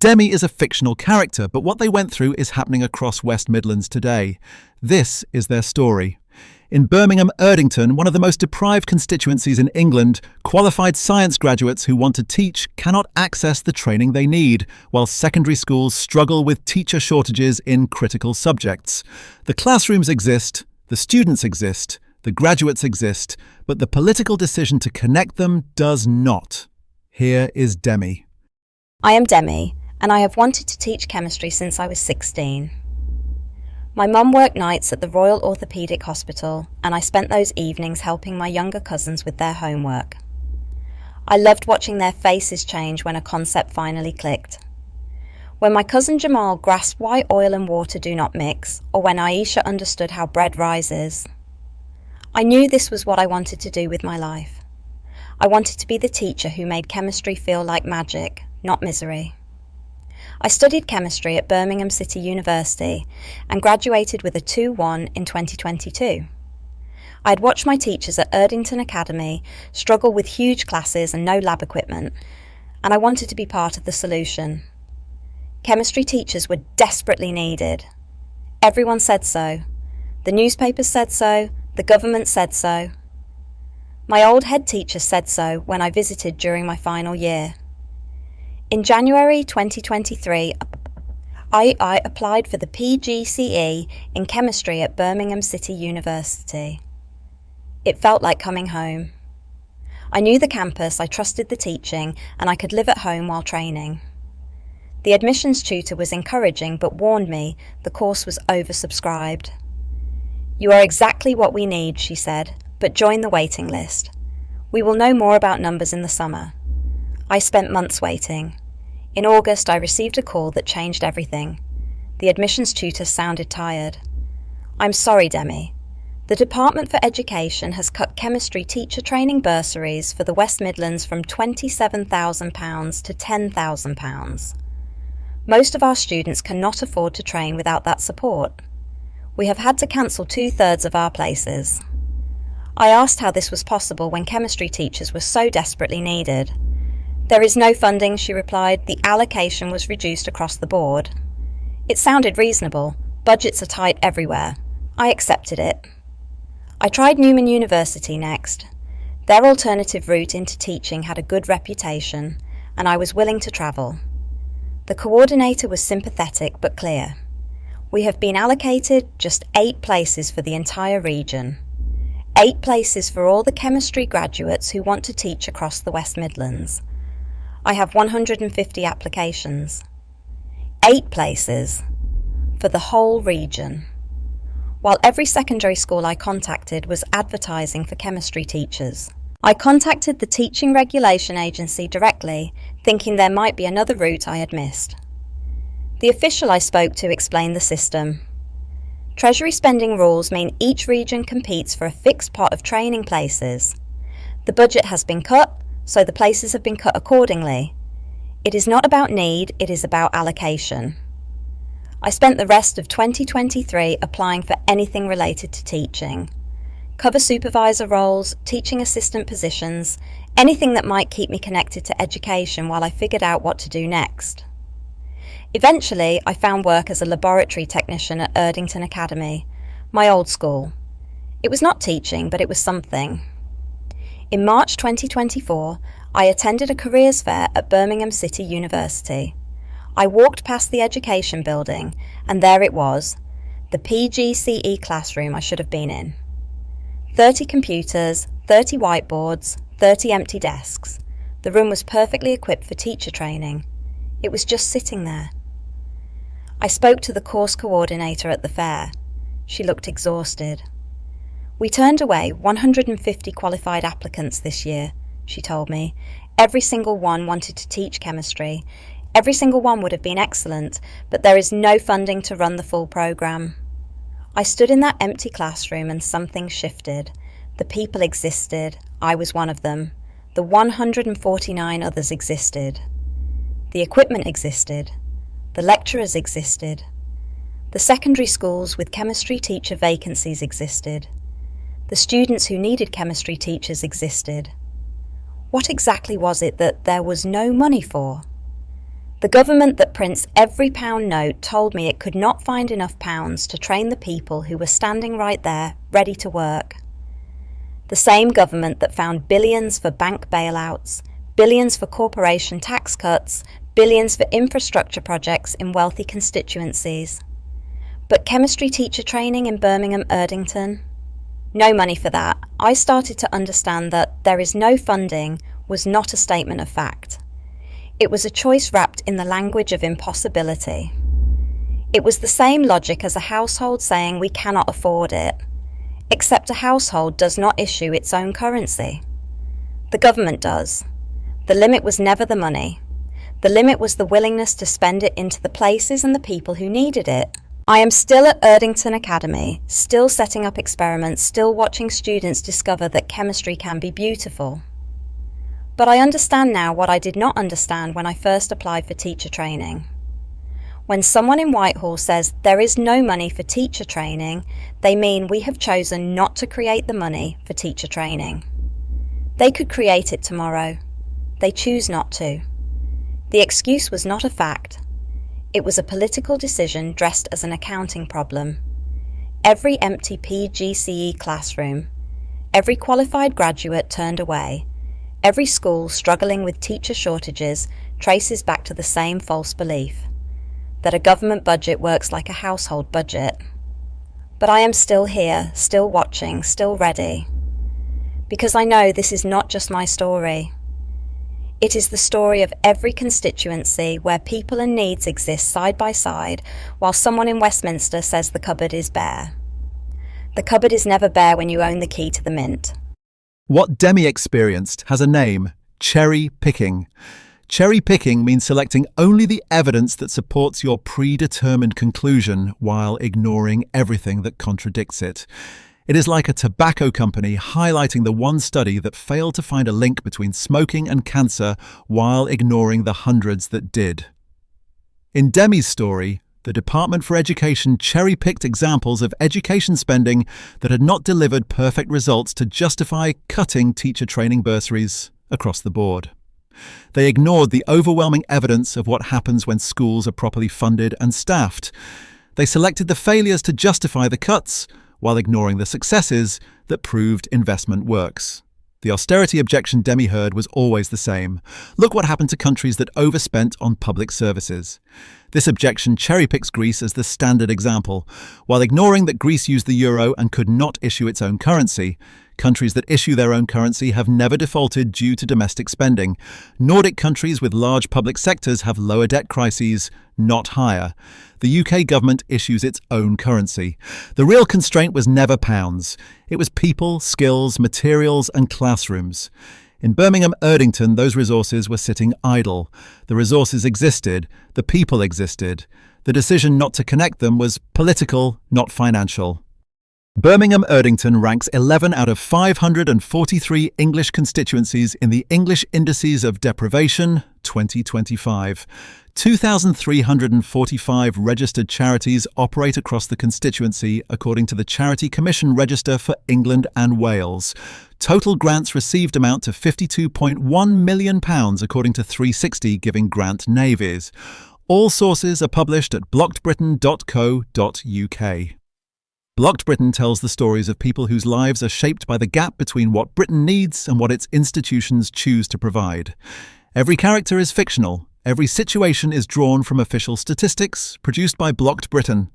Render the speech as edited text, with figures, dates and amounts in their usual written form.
Demi is a fictional character, but what they went through is happening across West Midlands today. This is their story. In Birmingham Erdington, one of the most deprived constituencies in England, qualified science graduates who want to teach cannot access the training they need, while secondary schools struggle with teacher shortages in critical subjects. The classrooms exist, the students exist, the graduates exist, but the political decision to connect them does not. Here is Demi. I am Demi, and I have wanted to teach chemistry since I was 16. My mum worked nights at the Royal Orthopaedic Hospital, and I spent those evenings helping my younger cousins with their homework. I loved watching their faces change when a concept finally clicked. When my cousin Jamal grasped why oil and water do not mix, or when Aisha understood how bread rises, I knew this was what I wanted to do with my life. I wanted to be the teacher who made chemistry feel like magic, not misery. I studied chemistry at Birmingham City University and graduated with a 2-1 in 2022. I had watched my teachers at Erdington Academy struggle with huge classes and no lab equipment, and I wanted to be part of the solution. Chemistry teachers were desperately needed. Everyone said so. The newspapers said so. The government said so. My old head teacher said so when I visited during my final year. In January 2023, I applied for the PGCE in chemistry at Birmingham City University. It felt like coming home. I knew the campus, I trusted the teaching, and I could live at home while training. The admissions tutor was encouraging but warned me the course was oversubscribed. "You are exactly what we need," she said, "but join the waiting list. We will know more about numbers in the summer." I spent months waiting. In August, I received a call that changed everything. The admissions tutor sounded tired. "I'm sorry, Demi. The Department for Education has cut chemistry teacher training bursaries for the West Midlands from £27,000 to £10,000. Most of our students cannot afford to train without that support. We have had to cancel 2/3 of our places." I asked how this was possible when chemistry teachers were so desperately needed. "There is no funding," she replied. "The allocation was reduced across the board." It sounded reasonable. Budgets are tight everywhere. I accepted it. I tried Newman University next. Their alternative route into teaching had a good reputation, and I was willing to travel. The coordinator was sympathetic but clear. "We have been allocated just 8 places for the entire region. 8 places for all the chemistry graduates who want to teach across the West Midlands. I have 150 applications. 8 places for the whole region." While every secondary school I contacted was advertising for chemistry teachers, I contacted the Teaching Regulation Agency directly, thinking there might be another route I had missed. The official I spoke to explained the system. Treasury spending rules mean each region competes for a fixed pot of training places. The budget has been cut, so the places have been cut accordingly. It is not about need, it is about allocation. I spent the rest of 2023 applying for anything related to teaching. Cover supervisor roles, teaching assistant positions, anything that might keep me connected to education while I figured out what to do next. Eventually, I found work as a laboratory technician at Erdington Academy, my old school. It was not teaching, but it was something. In March 2024, I attended a careers fair at Birmingham City University. I walked past the education building, and there it was, the PGCE classroom I should have been in. 30 computers, 30 whiteboards, 30 empty desks. The room was perfectly equipped for teacher training. It was just sitting there. I spoke to the course coordinator at the fair. She looked exhausted. "We turned away 150 qualified applicants this year," she told me. "Every single one wanted to teach chemistry. Every single one would have been excellent, but there is no funding to run the full programme." I stood in that empty classroom and something shifted. The people existed. I was one of them. The 149 others existed. The equipment existed. The lecturers existed. The secondary schools with chemistry teacher vacancies existed. The students who needed chemistry teachers existed. What exactly was it that there was no money for? The government that prints every pound note told me it could not find enough pounds to train the people who were standing right there, ready to work. The same government that found billions for bank bailouts, billions for corporation tax cuts, billions for infrastructure projects in wealthy constituencies. But chemistry teacher training in Birmingham Erdington? No money for that. I started to understand that there is no funding was not a statement of fact. It was a choice wrapped in the language of impossibility. It was the same logic as a household saying we cannot afford it, except a household does not issue its own currency. The government does. The limit was never the money. The limit was the willingness to spend it into the places and the people who needed it. I am still at Erdington Academy, still setting up experiments, still watching students discover that chemistry can be beautiful. But I understand now what I did not understand when I first applied for teacher training. When someone in Whitehall says there is no money for teacher training, they mean we have chosen not to create the money for teacher training. They could create it tomorrow. They choose not to. The excuse was not a fact. It was a political decision dressed as an accounting problem. Every empty PGCE classroom, every qualified graduate turned away, every school struggling with teacher shortages traces back to the same false belief, that a government budget works like a household budget. But I am still here, still watching, still ready. Because I know this is not just my story. It is the story of every constituency where people and needs exist side by side, while someone in Westminster says the cupboard is bare. The cupboard is never bare when you own the key to the mint. What Demi experienced has a name: cherry picking. Cherry picking means selecting only the evidence that supports your predetermined conclusion while ignoring everything that contradicts it. It is like a tobacco company highlighting the one study that failed to find a link between smoking and cancer while ignoring the hundreds that did. In Demi's story, the Department for Education cherry-picked examples of education spending that had not delivered perfect results to justify cutting teacher training bursaries across the board. They ignored the overwhelming evidence of what happens when schools are properly funded and staffed. They selected the failures to justify the cuts, while ignoring the successes that proved investment works. The austerity objection Demi heard was always the same. Look what happened to countries that overspent on public services. This objection cherry-picks Greece as the standard example. While ignoring that Greece used the euro and could not issue its own currency, countries that issue their own currency have never defaulted due to domestic spending. Nordic countries with large public sectors have lower debt crises, not higher. The UK government issues its own currency. The real constraint was never pounds. It was people, skills, materials, and classrooms. In Birmingham Erdington, those resources were sitting idle. The resources existed. The people existed. The decision not to connect them was political, not financial. Birmingham Erdington ranks 11 out of 543 English constituencies in the English Indices of Deprivation 2025. 2,345 registered charities operate across the constituency according to the Charity Commission Register for England and Wales. Total grants received amount to £52.1 million according to 360 Giving Grant Navies. All sources are published at blockedbritain.co.uk. Blocked Britain tells the stories of people whose lives are shaped by the gap between what Britain needs and what its institutions choose to provide. Every character is fictional. Every situation is drawn from official statistics produced by Blocked Britain.